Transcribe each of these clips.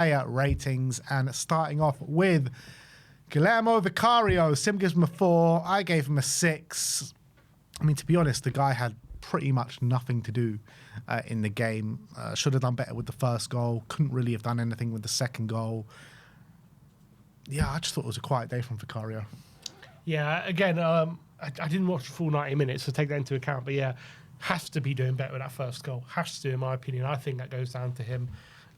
player ratings, and starting off with Guillermo Vicario. Sim gives him a 4. I gave him a 6. I mean, to be honest, the guy had pretty much nothing to do in the game. Should have done better with the first goal. Couldn't really have done anything with the second goal. Yeah, I just thought it was a quiet day from Vicario. Yeah, again, I didn't watch the full 90 minutes, so take that into account. But yeah, has to be doing better with that first goal. Has to, in my opinion. I think that goes down to him.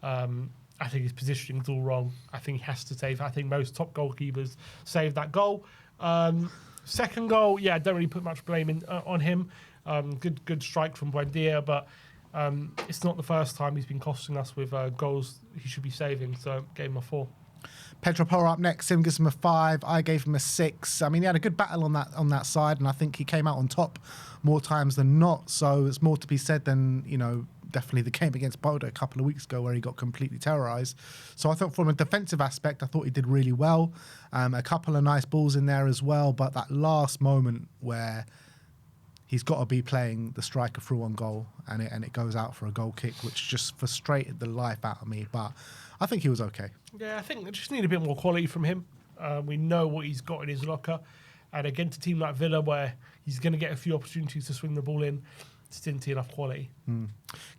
I think his positioning's all wrong. I think he has to save. I think most top goalkeepers save that goal. Second goal, yeah, don't really put much blame on him. Good strike from Buendia, but it's not the first time he's been costing us with goals he should be saving. So gave him a 4. Pedro Porro up next. Sim gives him a 5. I gave him a 6. I mean, he had a good battle on that side, and I think he came out on top more times than not. So it's more to be said than, you know, definitely the game against Bodo a couple of weeks ago where he got completely terrorised. So I thought from a defensive aspect, I thought he did really well. A couple of nice balls in there as well, but that last moment where he's got to be playing the striker through on goal and it goes out for a goal kick, which just frustrated the life out of me. But I think he was okay. Yeah, I think we just need a bit more quality from him. We know what he's got in his locker. And against a team like Villa, where he's going to get a few opportunities to swing the ball in, just didn't see enough quality.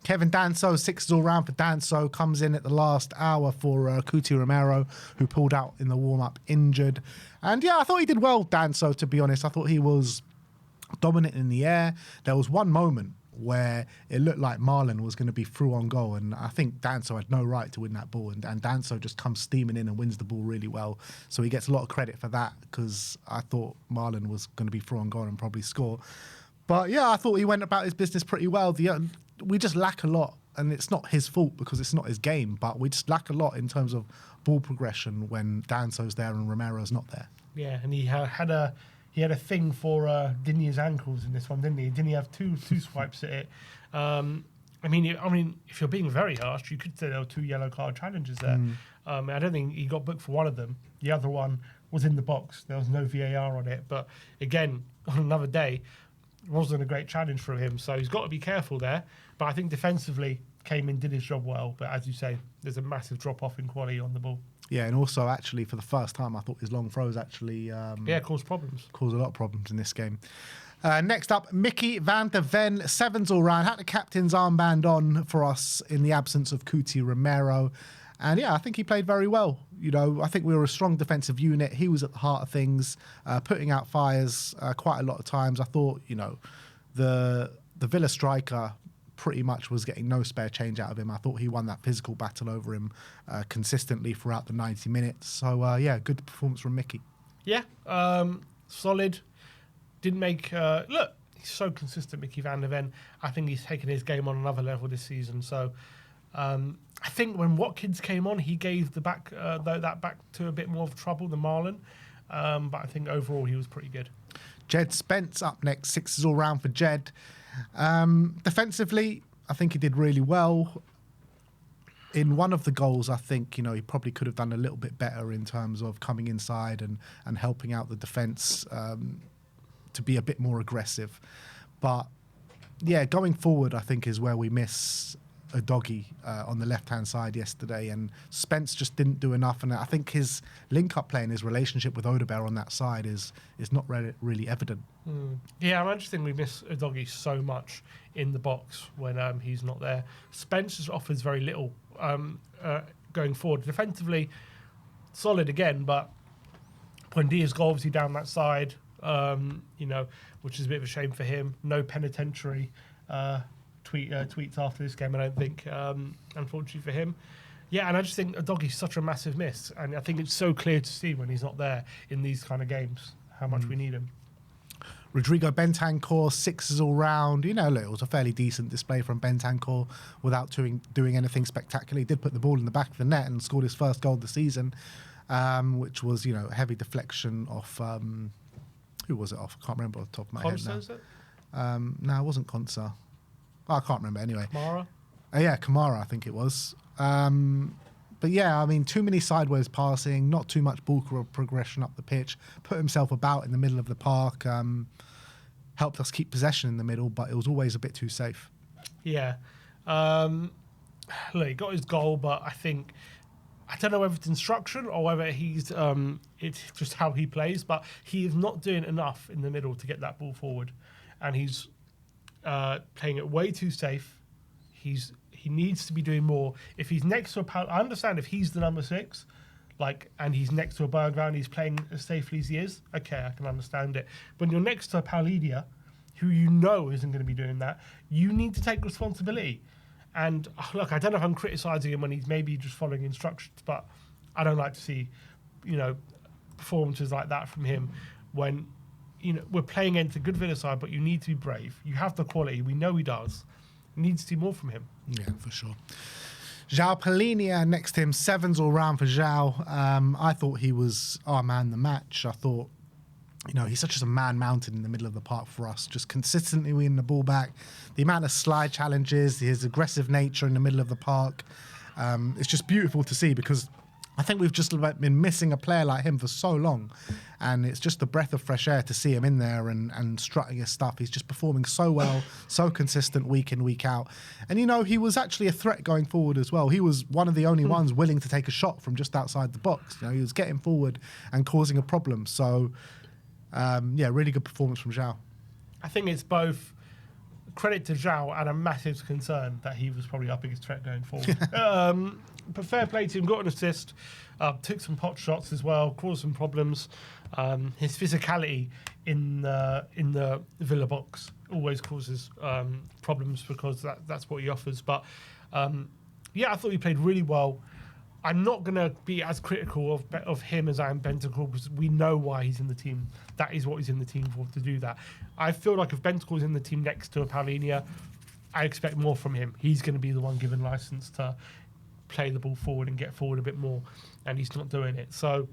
Kevin Danso, 6 all round for Danso, comes in at the last hour for Cuti Romero, who pulled out in the warm-up injured. And yeah, I thought he did well, Danso, to be honest. I thought he was dominant in the air. There was one moment where it looked like Marlon was going to be through on goal, and I think Danso had no right to win that ball, and Danso just comes steaming in and wins the ball really well. So he gets a lot of credit for that, because I thought Marlon was going to be through on goal and probably score. But yeah, I thought he went about his business pretty well. We just lack a lot, and it's not his fault because it's not his game, but we just lack a lot in terms of ball progression when Danso's there and Romero's not there. Yeah, and he had a thing for Digne's ankles in this one, didn't he? Didn't he have two swipes at it? I mean, if you're being very harsh, you could say there were 2 yellow card challenges there. I don't think he got booked for one of them. The other one was in the box. There was no VAR on it. But again, on another day, it wasn't a great challenge for him. So he's got to be careful there. But I think defensively came in, did his job well. But as you say, there's a massive drop-off in quality on the ball. Yeah, and also actually for the first time, I thought his long throws actually caused problems. Caused a lot of problems in this game. Next up, Mickey van der Ven, 7s all round. Had the captain's armband on for us in the absence of Cuti Romero. And yeah, I think he played very well. You know, I think we were a strong defensive unit. He was at the heart of things, putting out fires quite a lot of times. I thought, you know, the Villa striker pretty much was getting no spare change out of him. I thought he won that physical battle over him consistently throughout the 90 minutes. So, yeah, good performance from Mickey. Yeah, solid. Didn't make... look, he's so consistent, Mickey van der Ven. I think he's taken his game on another level this season. So, I think when Watkins came on, he gave that back to a bit more of trouble than Marlon. But I think overall he was pretty good. Jed Spence up next, 6s all round for Jed. Defensively, I think he did really well. In one of the goals, I think, you know, he probably could have done a little bit better in terms of coming inside and helping out the defence to be a bit more aggressive. But yeah, going forward, I think is where we miss a doggy on the left-hand side yesterday, and Spence just didn't do enough. And I think his link-up play and his relationship with Odebear on that side is not really evident. Yeah, I just think we miss a doggy so much in the box when he's not there. Spence just offers very little going forward. Defensively, solid again, but Buendia's goal obviously down that side, you know, which is a bit of a shame for him. No penitentiary tweets after this game, I don't think, unfortunately for him. Yeah, and I just think Udogie's such a massive miss, and I think it's so clear to see when he's not there in these kind of games how much we need him. Rodrigo Bentancur, 6s all round. You know, look, it was a fairly decent display from Bentancur without doing anything spectacular. He did put the ball in the back of the net and scored his first goal of the season, which was, you know, a heavy deflection off... who was it off? I can't remember off the top of my head now. Is it? No, it wasn't Konsa. I can't remember anyway. Kamara? Yeah, Kamara, I think it was. But yeah, I mean, too many sideways passing, not too much ball progression up the pitch, put himself about in the middle of the park, helped us keep possession in the middle, but it was always a bit too safe. Yeah. Look, he got his goal, but I think I don't know whether it's instruction or whether it's just how he plays, but he is not doing enough in the middle to get that ball forward, and he's playing it way too safe. He needs to be doing more. If he's next to I understand if he's the number 6, and he's next to a Bergwijn and he's playing as safely as he is, okay, I can understand it. When you're next to a Palhinha, who you know isn't going to be doing that, you need to take responsibility. And look, I don't know if I'm criticising him when he's maybe just following instructions, but I don't like to see, performances like that from him when, we're playing against a good Villa side, but you need to be brave. You have the quality. We know he does. We need to see more from him. Yeah, for sure. João Palhinha next to him, 7s all round for João. I thought he was our man the match. I thought, he's such a man mountain in the middle of the park for us, just consistently winning the ball back. The amount of slide challenges, his aggressive nature in the middle of the park. It's just beautiful to see, because I think we've just been missing a player like him for so long. And it's just a breath of fresh air to see him in there and strutting his stuff. He's just performing so well, so consistent week in, week out. And, he was actually a threat going forward as well. He was one of the only ones willing to take a shot from just outside the box. He was getting forward and causing a problem. So, really good performance from João. I think it's both credit to João and a massive concern that he was probably our biggest threat going forward. But fair play to him, got an assist, took some pot shots as well, caused some problems. His physicality in the Villa box always causes problems, because that's what he offers. But I thought he played really well. I'm not going to be as critical of him as I am Bentancur, because we know why he's in the team. That is what he's in the team for, to do that. I feel like if Bentancur's in the team next to a Palhinha, I expect more from him. He's going to be the one given license to play the ball forward and get forward a bit more, and he's not doing it. So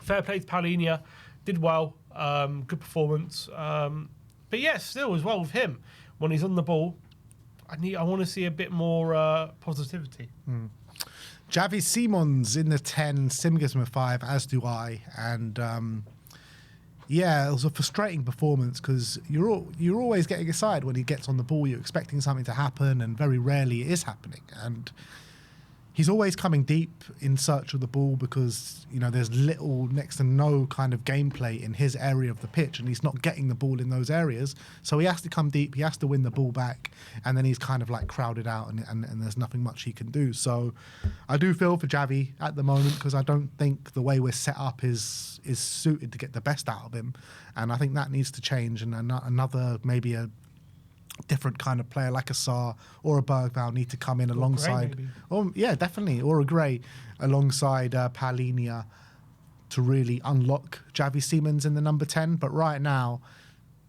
fair play to Palhinha, did well, good performance. But yes, still as well with him, when he's on the ball, I want to see a bit more positivity. Xavi Simons in the 10, Sim gives him a 5, as do I. And it was a frustrating performance, because you're always getting excited when he gets on the ball. You're expecting something to happen, and very rarely it is happening. And he's always coming deep in search of the ball, because there's little, next to no kind of gameplay in his area of the pitch, and he's not getting the ball in those areas. So he has to come deep, he has to win the ball back, and then he's kind of crowded out, and there's nothing much he can do. So I do feel for Xavi at the moment, because I don't think the way we're set up is suited to get the best out of him, and I think that needs to change. And another, maybe a different kind of player like a Sarr or a Bergwijn need to come in alongside. Definitely, or a Gray alongside Palhinha to really unlock Xavi Simons in the number 10. But right now,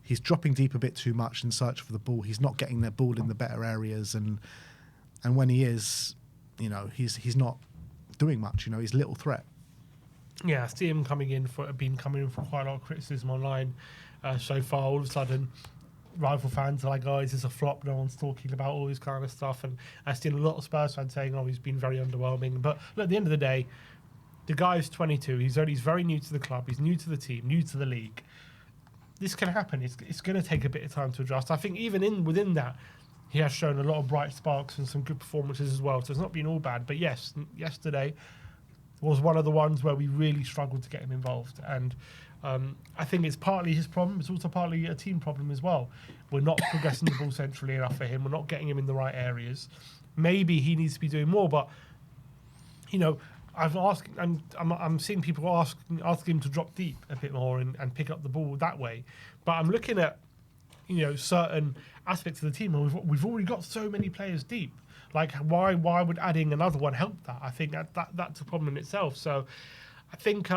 he's dropping deep a bit too much in search for the ball. He's not getting the ball in the better areas, and when he is, he's not doing much. He's a little threat. Yeah, I see him coming in for quite a lot of criticism online so far. All of a sudden, rival fans are like, oh, is this a flop? No one's talking about all this kind of stuff. And I've seen a lot of Spurs fans saying, oh, he's been very underwhelming. But look, at the end of the day, the guy's 22. He's very new to the club. He's new to the team, new to the league. This can happen. It's going to take a bit of time to adjust. I think even within that, he has shown a lot of bright sparks and some good performances as well. So it's not been all bad. But yes, yesterday was one of the ones where we really struggled to get him involved. And I think it's partly his problem. It's also partly a team problem as well. We're not progressing the ball centrally enough for him. We're not getting him in the right areas. Maybe he needs to be doing more. But I've asked, and I'm seeing people ask him to drop deep a bit more and pick up the ball that way. But I'm looking at certain aspects of the team, and we've already got so many players deep. Like, why would adding another one help that? I think that's a problem in itself. So I think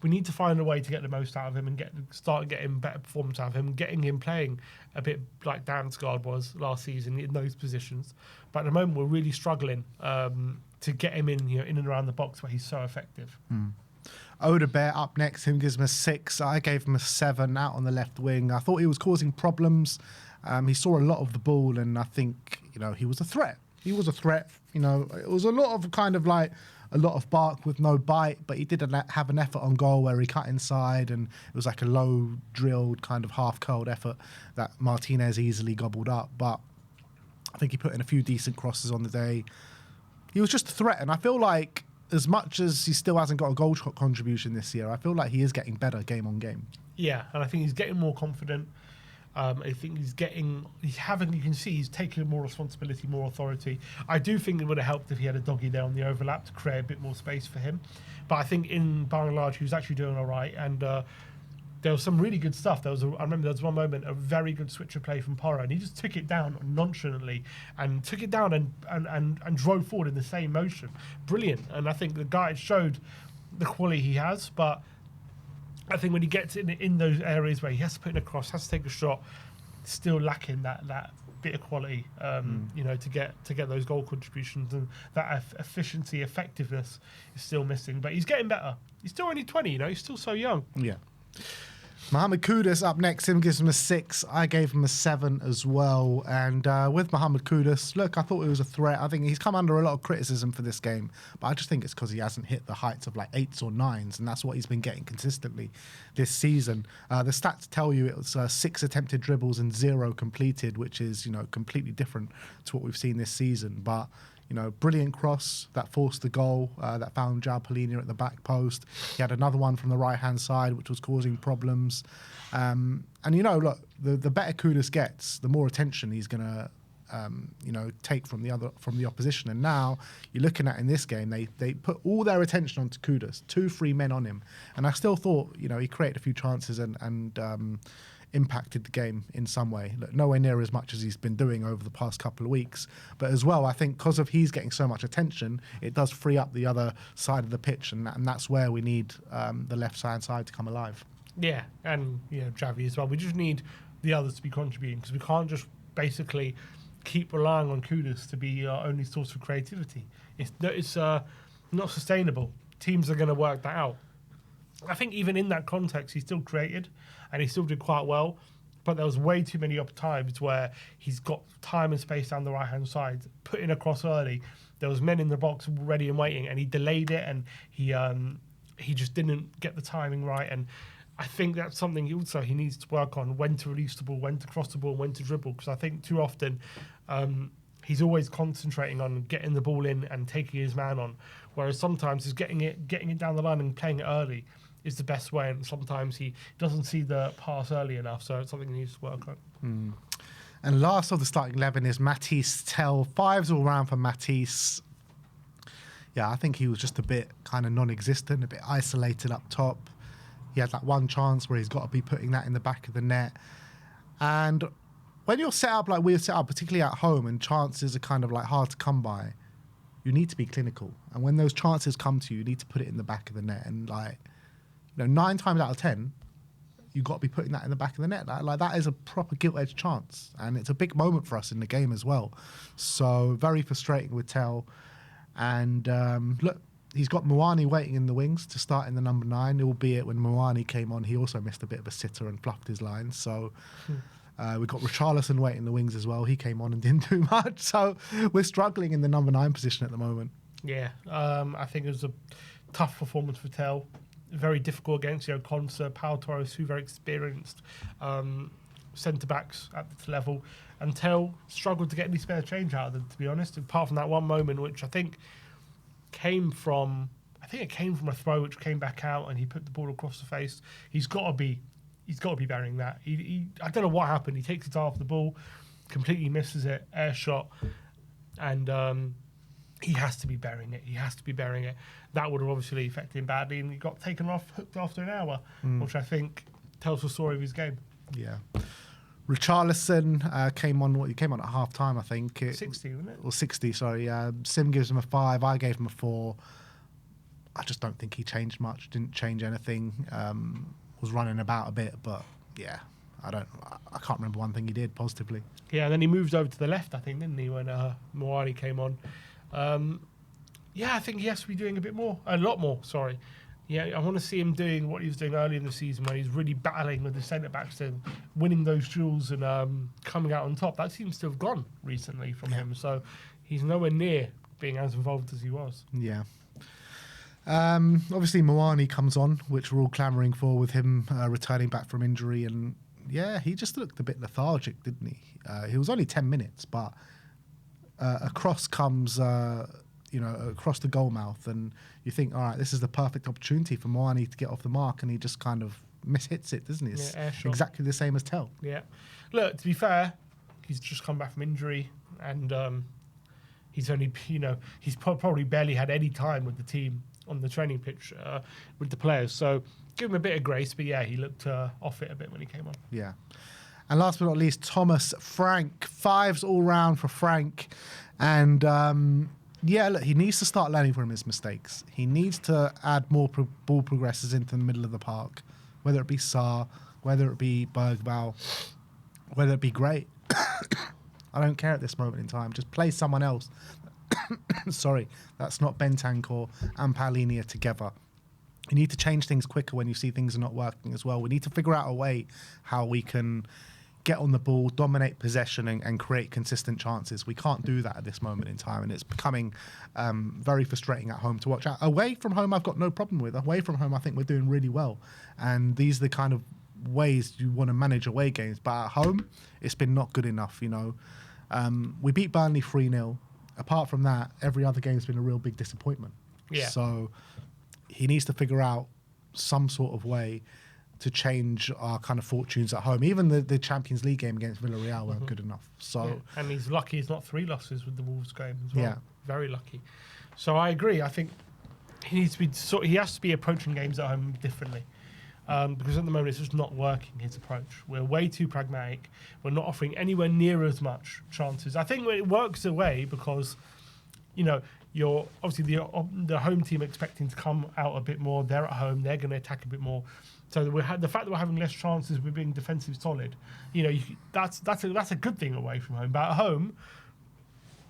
we need to find a way to get the most out of him and start getting better performance out of him, getting him playing a bit like Damsgaard was last season in those positions. But at the moment, we're really struggling to get him in and around the box where he's so effective. Odebear up next. Him gives him a 6. I gave him a 7 out on the left wing. I thought he was causing problems. He saw a lot of the ball, and I think he was a threat. He was a threat. It was a lot of a lot of bark with no bite, but he did have an effort on goal where he cut inside, and it was like a low drilled kind of half curled effort that Martinez easily gobbled up. But I think he put in a few decent crosses on the day. he was just a threat. And I feel like as much as he still hasn't got a goal contribution this year, I feel like he is getting better game on game. Yeah, and I think he's getting more confident. I think you can see he's taking more responsibility, more authority. I do think it would have helped if he had a doggy there on the overlap to create a bit more space for him. But I think by and large, he was actually doing all right. And there was some really good stuff. I remember there was one moment, a very good switch of play from Porro, and he just took it down nonchalantly and took it down and drove forward in the same motion. Brilliant. And I think the guy showed the quality he has, but I think when he gets in those areas where he has to put it across, has to take a shot, still lacking that bit of quality, to get those goal contributions, and that efficiency, effectiveness is still missing. But he's getting better. He's still only 20, he's still so young. Yeah. Mohamed Kudus up next. Him gives him a 6. I gave him a 7 as well. And with Mohamed Kudus, look, I thought he was a threat. I think he's come under a lot of criticism for this game, but I just think it's because he hasn't hit the heights of like 8s or 9s, and that's what he's been getting consistently this season. The stats tell you it was 6 attempted dribbles and 0 completed, which is completely different to what we've seen this season. But brilliant cross that forced the goal that found Palhinha at the back post. He had another one from the right-hand side, which was causing problems. And look, the better Kudus gets, the more attention he's going to take from the opposition. And now you're looking at in this game, they put all their attention onto Kudus, 2 free men on him. And I still thought, he created a few chances and impacted the game in some way. Look, nowhere near as much as he's been doing over the past couple of weeks. But as well, I think because of he's getting so much attention, it does free up the other side of the pitch, and that's where we need the left-hand side to come alive. Yeah, and Xavi as well. We just need the others to be contributing, because we can't just basically keep relying on Kudus to be our only source of creativity. It's not sustainable. Teams are going to work that out. I think even in that context, he still created, and he still did quite well. But there was way too many times where he's got time and space down the right-hand side, putting across early. There was men in the box ready and waiting, and he delayed it, and he just didn't get the timing right. And I think that's something he needs to work on, when to release the ball, when to cross the ball, when to dribble. Because I think too often he's always concentrating on getting the ball in and taking his man on, whereas sometimes he's getting it down the line and playing it early is the best way, and sometimes he doesn't see the pass early enough, so it's something he needs to work on. And last of the starting 11 is Matisse Tel. 5s all round for Matisse. Yeah, I think he was just a bit kind of non-existent, a bit isolated up top. He had that one chance where he's got to be putting that in the back of the net. And when you're set up like we're set up, particularly at home, and chances are kind of like hard to come by, you need to be clinical. And when those chances come to you, you need to put it in the back of the net. And 9 times out of 10, you've got to be putting that in the back of the net. Like that is a proper gilt-edged chance. And it's a big moment for us in the game as well. So very frustrating with Tel. And look, he's got Muani waiting in the wings to start in the number 9, albeit when Muani came on, he also missed a bit of a sitter and fluffed his lines. So we've got Richarlison waiting in the wings as well. He came on and didn't do much. So we're struggling in the number 9 position at the moment. Yeah, I think it was a tough performance for Tel. Very difficult against Consa, Pau Torres, 2 very experienced centre-backs at this level. And Tel struggled to get any spare change out of them, to be honest, apart from that one moment, which I think came from a throw which came back out, and he put the ball across the face. He's got to be burying that. I don't know what happened. He takes his eye off the ball, completely misses it, air shot, and he has to be burying it. That would have obviously affected him badly, and he got taken off, hooked after an hour, which I think tells the story of his game. Yeah. Richarlison came on at half time, I think. 60, wasn't it? Or 60, sorry. Sim gives him a 5. I gave him a 4. I just don't think he changed much. Didn't change anything. Was running about a bit, but yeah, I can't remember one thing he did positively. Yeah, and then he moved over to the left, I think, didn't he, when Muani came on. I think he has to be doing a lot more, sorry. Yeah, I want to see him doing what he was doing early in the season, when he's really battling with the centre-backs and winning those duels and coming out on top. That seems to have gone recently from him, so he's nowhere near being as involved as he was. Yeah. Obviously, Muani comes on, which we're all clamouring for, with him returning back from injury. And yeah, he just looked a bit lethargic, didn't he? He was only 10 minutes, but a cross comes across the goal mouth, and you think, all right, this is the perfect opportunity for Moani to get off the mark, and he just kind of mishits it, doesn't he? It's exactly the same as Tell. Yeah. Look, to be fair, he's just come back from injury, and he's only, he's probably barely had any time with the team on the training pitch with the players. So give him a bit of grace, but yeah, he looked off it a bit when he came on. Yeah. And last but not least, Thomas Frank. 5s all round for Frank. And look, he needs to start learning from his mistakes. He needs to add more ball progressors into the middle of the park, whether it be Sarr, whether it be Bergvall, whether it be Gray. I don't care at this moment in time. Just play someone else. Sorry, that's not Bentancur and Palhinha together. You need to change things quicker when you see things are not working as well. We need to figure out a way how we can get on the ball, dominate possession, and create consistent chances. We can't do that at this moment in time, and it's becoming very frustrating at home to watch. Away from home, I've got no problem with. Away from home, I think we're doing really well, and these are the kind of ways you want to manage away games. But at home, it's been not good enough. We beat Burnley 3-0. Apart from that, every other game's been a real big disappointment. Yeah. So he needs to figure out some sort of way to change our kind of fortunes at home. Even the Champions League game against Villarreal weren't good enough. So yeah. And he's lucky he's not 3 losses with the Wolves game as well. Yeah. Very lucky. So I agree. I think he needs to be he has to be approaching games at home differently. Because at the moment it's just not working, his approach. We're way too pragmatic. We're not offering anywhere near as much chances. I think it works away because, you're obviously the home team expecting to come out a bit more. They're at home. They're going to attack a bit more. So the fact that we're having less chances, we're being defensive solid. That's a good thing away from home. But at home,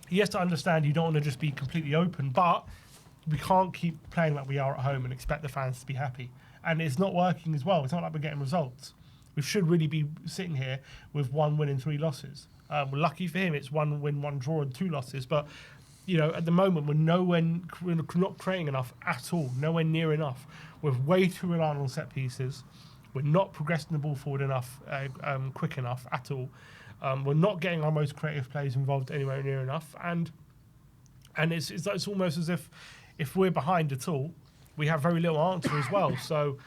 he has to understand you don't want to just be completely open. But we can't keep playing like we are at home and expect the fans to be happy. And it's not working as well. It's not like we're getting results. We should really be sitting here with 1 win and 3 losses. We're lucky for him. It's 1 win, 1 draw, and 2 losses. But at the moment, we're not creating enough at all. Nowhere near enough. We're way too reliant on set pieces. We're not progressing the ball forward enough, quick enough at all. We're not getting our most creative players involved anywhere near enough. And it's almost as if we're behind at all, we have very little answer as well. So,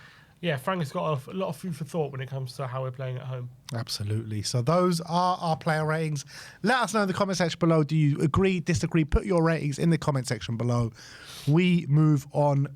yeah, Frank has got a lot of food for thought when it comes to how we're playing at home. Absolutely. So those are our player ratings. Let us know in the comment section below. Do you agree, disagree? Put your ratings in the comment section below. We move on